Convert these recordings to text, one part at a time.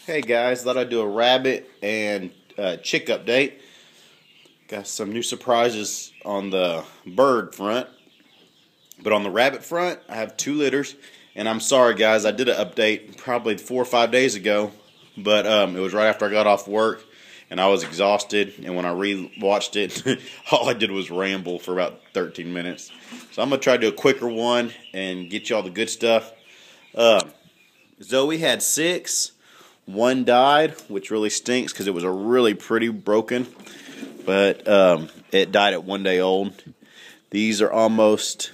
Hey guys, thought I'd do a rabbit and chick update. Got some new surprises on the bird front, but on the rabbit front, I have 2 litters. And I'm sorry guys, I did an update probably 4 or 5 days ago, but it was right after I got off work and I was exhausted. And when I re-watched it, all I did was ramble for about 13 minutes. So I'm gonna try to do a quicker one and get you all the good stuff. Zoe had 6. 1 died, which really stinks because it was a really pretty broken, but it died at 1 day old. These are almost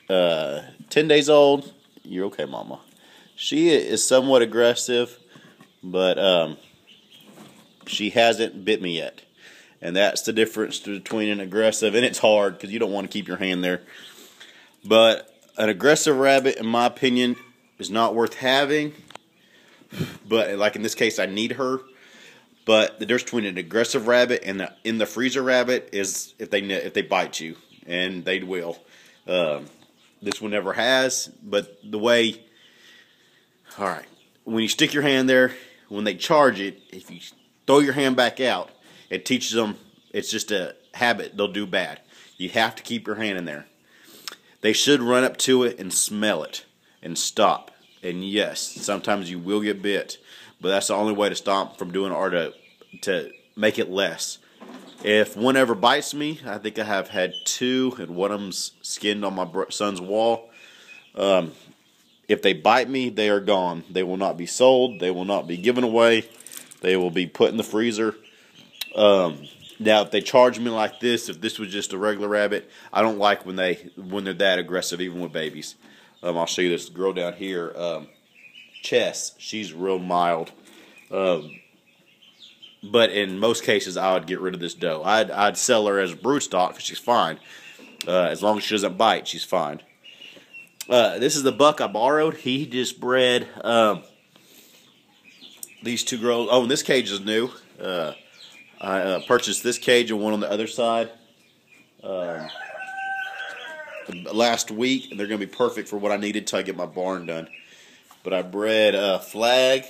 10 days old. You're okay, Mama. She is somewhat aggressive, but she hasn't bit me yet. And that's the difference between an aggressive, and it's hard because you don't want to keep your hand there. But an aggressive rabbit, in my opinion, is not worth having, but like in this case I need her. But the difference between an aggressive rabbit and an in the freezer rabbit is if they bite you, and they will. This one never has, but the way, alright, when you stick your hand there, when they charge it, if you throw your hand back out, it teaches them, it's just a habit, they'll do bad. You have to keep your hand in there. They should run up to it and smell it and stop. And yes, sometimes you will get bit, but that's the only way to stop from doing it, or to make it less. If one ever bites me, I think I have had 2, and one of them's skinned on my son's wall. If they bite me, they are gone. They will not be sold. They will not be given away. They will be put in the freezer. Now, if they charge me like this, if this was just a regular rabbit, I don't like when they're that aggressive, even with babies. I'll show you this girl down here, Chess. She's real mild, but in most cases, I would get rid of this doe. I'd sell her as a brood stock because she's fine. As long as she doesn't bite, she's fine. This is the buck I borrowed. He just bred these 2 girls. Oh, and this cage is new. I purchased this cage and one on the other side last week, and they're going to be perfect for what I needed till I get my barn done. But I bred Flag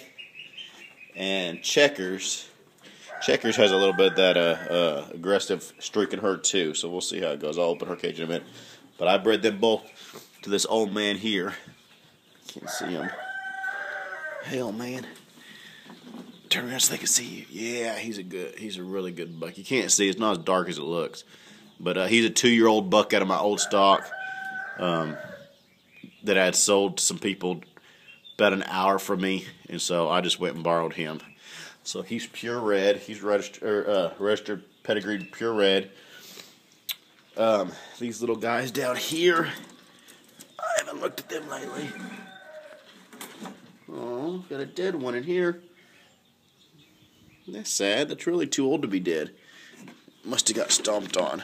and Checkers. Checkers has a little bit of that aggressive streak in her too, so we'll see how it goes. I'll open her cage in a minute. But I bred them both to this old man here. Can't see him. Hey, old man. Turn around so they can see you. Yeah, he's a really good buck. You can't see, it's not as dark as it looks. But he's a 2-year-old buck out of my old stock that I had sold to some people about an hour from me, and so I just went and borrowed him. So he's pure red. He's registered pedigreed pure red. These little guys down here, I haven't looked at them lately. Oh, got a dead one in here. That's sad. That's really too old to be dead. Must have got stomped on.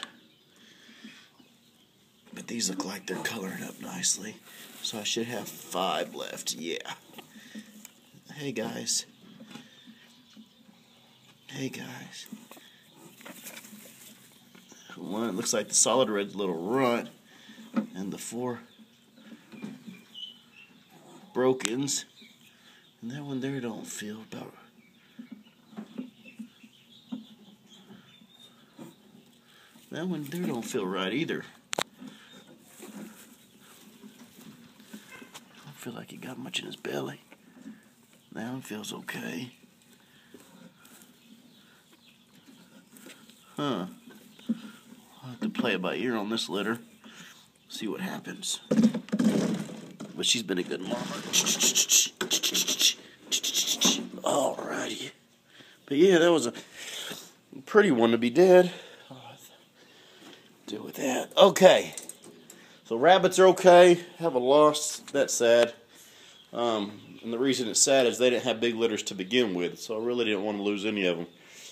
But these look like they're coloring up nicely. So I should have 5 left. Yeah. Hey guys. Hey guys. One looks like the solid red's little runt. And the 4 brokens. And that one there don't feel about. That one there don't feel right either. I don't feel like he got much in his belly. That one feels okay. Huh. I'll have to play it by ear on this litter. See what happens. But she's been a good mama. Alrighty. But yeah, that was a pretty one to be dead. Deal with that. Okay. So rabbits are okay. Have a loss. That's sad. And the reason it's sad is they didn't have big litters to begin with, so I really didn't want to lose any of them.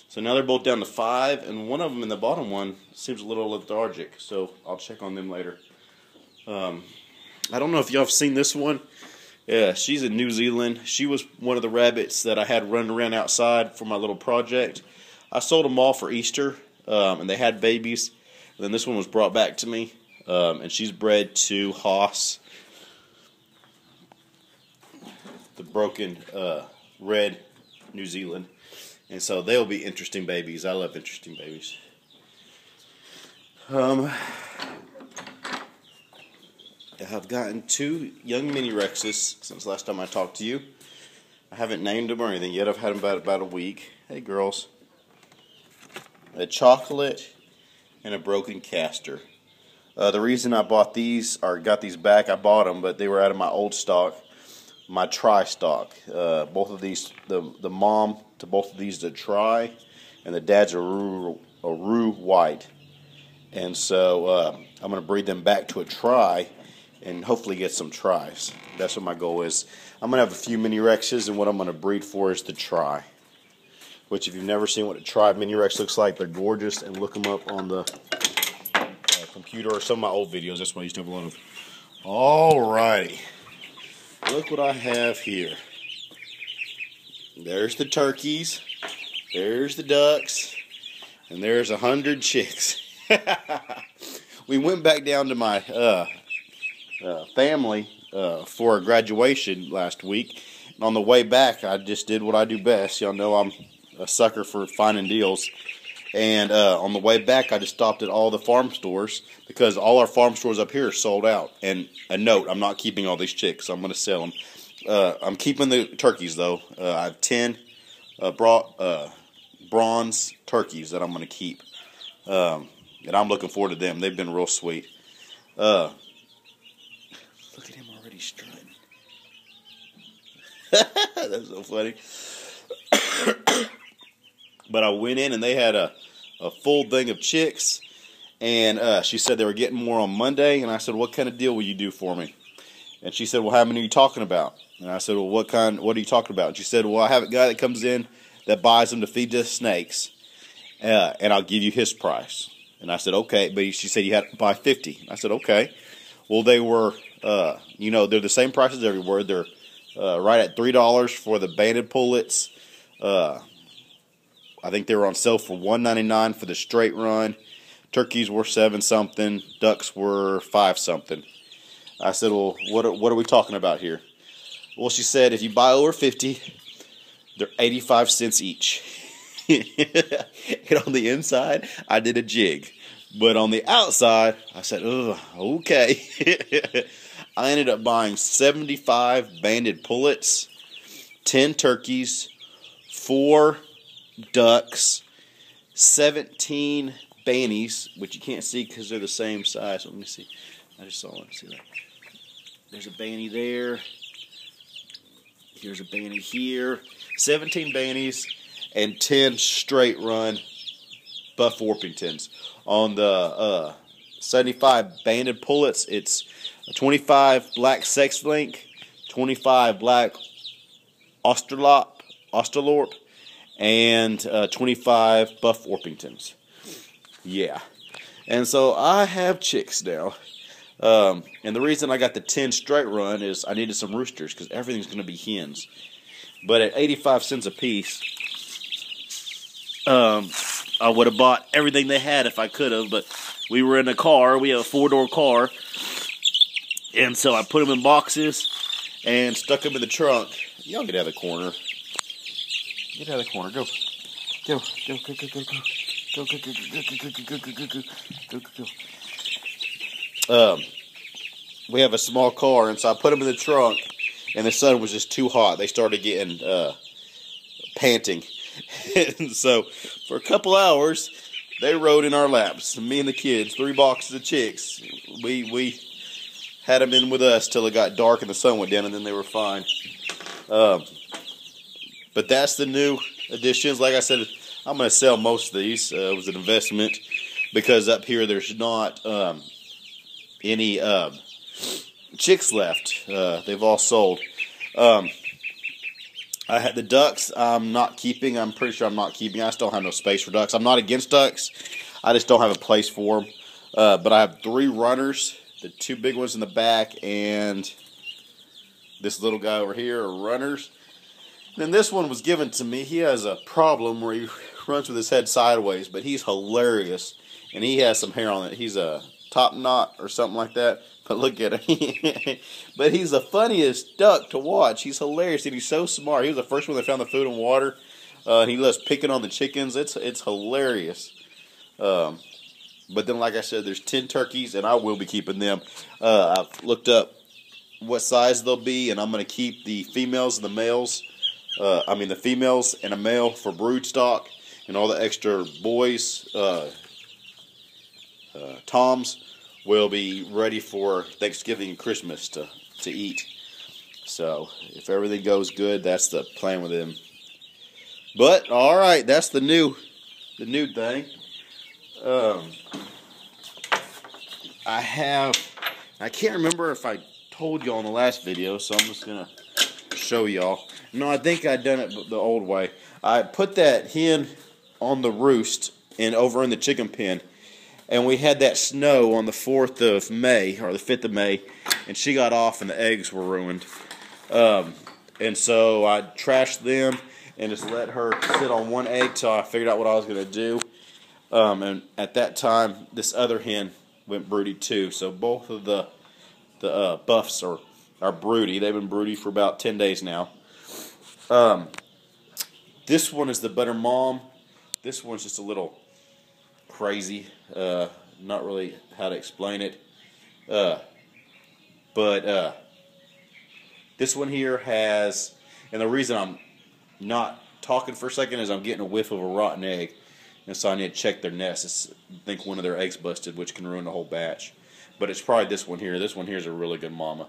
So now they're both down to 5, and one of them in the bottom one seems a little lethargic, so I'll check on them later. I don't know if y'all have seen this one. Yeah, she's in New Zealand. She was one of the rabbits that I had running around outside for my little project. I sold them all for Easter, and they had babies. And then this one was brought back to me, and she's bred to Haas. broken red New Zealand. And so they'll be interesting babies. I love interesting babies. I've gotten 2 young mini Rexes since last time I talked to you. I haven't named them or anything yet. I've had them about a week. Hey, girls. A chocolate and a broken castor. The reason I bought these, or got these back, I bought them, but they were out of my old stock, my Tri stock. Both of these, the mom to both of these is a Tri, and the dad's a Rue White. And so I'm going to breed them back to a Tri and hopefully get some Tris. That's what my goal is. I'm going to have a few mini Rexes, and what I'm going to breed for is the Tri. Which, if you've never seen what a Tri mini Rex looks like, they're gorgeous, and look them up on the computer or some of my old videos. That's what I used to have a lot of. Alrighty. Look what I have here. There's the turkeys. There's the ducks. And there's 100 chicks. We went back down to my family for a graduation last week. And on the way back, I just did what I do best. Y'all know I'm a sucker for finding deals. And on the way back, I just stopped at all the farm stores because all our farm stores up here are sold out. And a note, I'm not keeping all these chicks. So I'm going to sell them. I'm keeping the turkeys, though. I have 10 bronze turkeys that I'm going to keep. And I'm looking forward to them. They've been real sweet. Look at him already strutting. That's so funny. But I went in and they had a full thing of chicks. And she said they were getting more on Monday. And I said, what kind of deal will you do for me? And she said, well, how many are you talking about? And I said, well, what are you talking about? And she said, well, I have a guy that comes in that buys them to feed the snakes. And I'll give you his price. And I said, okay. But she said you had to buy 50. I said, okay. Well, they were, they're the same prices everywhere. They're right at $3 for the banded pullets. I think they were on sale for $1.99 for the straight run. Turkeys were $7-something. Ducks were $5-something. I said, well, what are we talking about here? Well, she said, if you buy over 50, they're 85 cents each. And on the inside, I did a jig. But on the outside, I said, ugh, okay. I ended up buying 75 banded pullets, 10 turkeys, 4 ducks, 17 bannies, which you can't see because they're the same size. So let me see. I just saw one. See that? There's a banny there. Here's a banny here. 17 bannies and 10 straight run Buff Orpingtons. On the 75 banded pullets, it's 25 black sex link, 25 black Australorp, and 25 Buff Orpingtons. Yeah. And so I have chicks now. And the reason I got the 10 straight run is I needed some roosters because everything's going to be hens. But at 85 cents a piece, I would have bought everything they had if I could have, but we were in a car. We have a 4-door car. And so I put them in boxes and stuck them in the trunk. Y'all get out of the corner. Get out of the corner. Go. Go. Go, go, go, go, go. Go, go, go, go, go, go, go, go, go, go, go, go. We have a small car, and so I put them in the trunk, and the sun was just too hot. They started getting panting. And so for a couple hours, they rode in our laps. Me and the kids, 3 boxes of chicks. We had them in with us till it got dark and the sun went down, and then they were fine. But that's the new additions. Like I said, I'm going to sell most of these. It was an investment because up here there's not any chicks left. They've all sold. I had the ducks. I'm not keeping. I'm pretty sure I'm not keeping. I just don't have no space for ducks. I'm not against ducks. I just don't have a place for them. But I have 3 runners. The 2 big ones in the back and this little guy over here are runners. And then this one was given to me. He has a problem where he runs with his head sideways, but he's hilarious. And he has some hair on it. He's a top knot or something like that. But look at him. But he's the funniest duck to watch. He's hilarious, and he's so smart. He was the first one that found the food and water. And he loves picking on the chickens. It's hilarious. But then, like I said, there's 10 turkeys, and I will be keeping them. I've looked up what size they'll be, and I'm going to keep the females and the males. The females and a male for brood stock, and all the extra boys, toms, will be ready for Thanksgiving and Christmas to eat. So if everything goes good, that's the plan with them. But all right, that's the new thing. I can't remember if I told y'all in the last video, so I'm just gonna show y'all. No, I think I'd done it the old way. I put that hen on the roost and over in the chicken pen, and we had that snow on the 4th of May, or the 5th of May, and she got off and the eggs were ruined. And so I trashed them and just let her sit on one egg till I figured out what I was going to do. And at that time, this other hen went broody too. So both of the buffs are broody. They've been broody for about 10 days now. This one is the better mom. This one's just a little crazy. Not really how to explain it. But this one here has, and the reason I'm not talking for a second is I'm getting a whiff of a rotten egg, and so I need to check their nest. I think one of their eggs busted, which can ruin the whole batch. But it's probably this one here. This one here is a really good mama.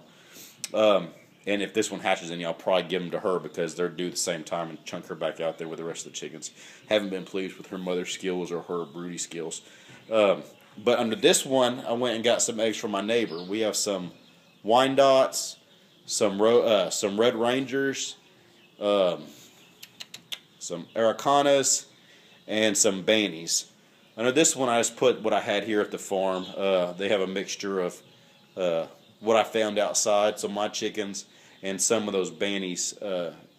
And if this one hatches any, I'll probably give them to her because they're due at the same time and chunk her back out there with the rest of the chickens. Haven't been pleased with her mother skills or her broody skills. But under this one, I went and got some eggs from my neighbor. We have some Wyandottes, some Red Rangers, some Aracanas, and some Bannies. Under this one, I just put what I had here at the farm. They have a mixture of what I found outside, so my chickens, and some of those Bannies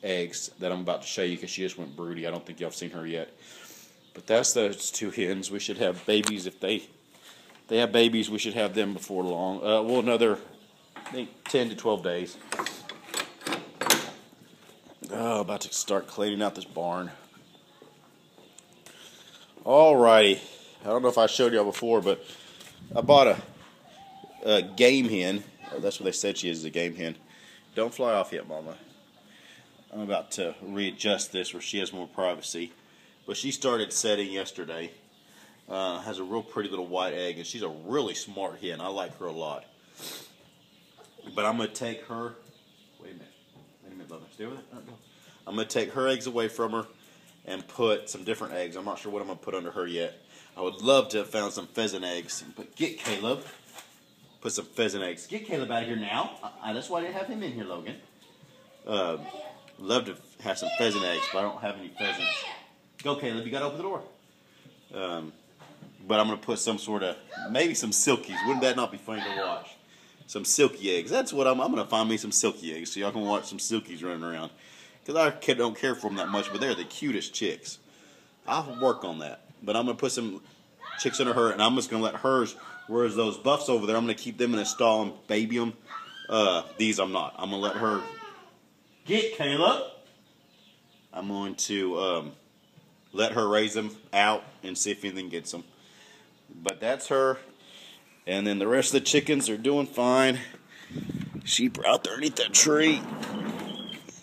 eggs that I'm about to show you because she just went broody. I don't think y'all have seen her yet. But that's those two hens. We should have babies if they have babies. We should have them before long. Well, another, I think, 10 to 12 days. Oh, about to start cleaning out this barn. Alrighty. I don't know if I showed y'all before, but I bought a game hen. That's what they said she is, a game hen. Don't fly off yet, Mama. I'm about to readjust this where she has more privacy. But she started setting yesterday. Has a real pretty little white egg, and she's a really smart hen. I like her a lot. But I'm going to take her... Wait a minute, Bubba. Stay with it. No. I'm going to take her eggs away from her and put some different eggs. I'm not sure what I'm going to put under her yet. I would love to have found some pheasant eggs. But get Caleb. Put some pheasant eggs. Get Caleb out of here now. That's why I didn't have him in here, Logan. Love to have some pheasant eggs, but I don't have any pheasants. Go, Caleb. You got to open the door. But I'm going to put some sort of, maybe some silkies. Wouldn't that not be funny to watch? Some silky eggs. That's what I'm going to find me some silky eggs so y'all can watch some silkies running around. Because I don't care for them that much, but they're the cutest chicks. I'll work on that. But I'm going to put some chicks under her, and I'm just going to let hers, whereas those buffs over there, I'm going to keep them in a stall and baby them. These I'm not. I'm going to let her get Caleb. I'm going to let her raise them out and see if anything gets them. But that's her. And then the rest of the chickens are doing fine. Sheep are out there underneath that tree.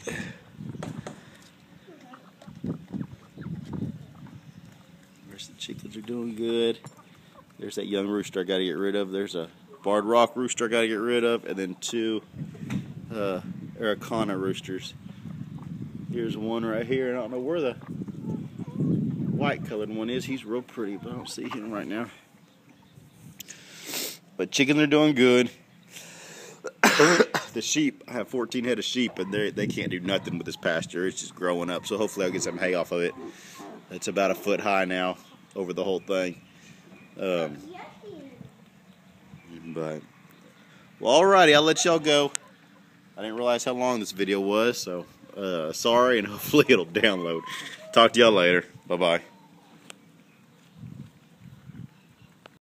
The rest of the chickens are doing good. There's that young rooster I got to get rid of. There's a barred rock rooster I got to get rid of. And then two Araucana roosters. Here's one right here. I don't know where the white colored one is. He's real pretty, but I don't see him right now. But chickens are doing good. The sheep, I have 14 head of sheep, and they can't do nothing with this pasture. It's just growing up, so hopefully I'll get some hay off of it. It's about a foot high now over the whole thing. But, well, alrighty, I'll let y'all go. I didn't realize how long this video was, so sorry, and hopefully it'll download. Talk to y'all later. Bye-bye.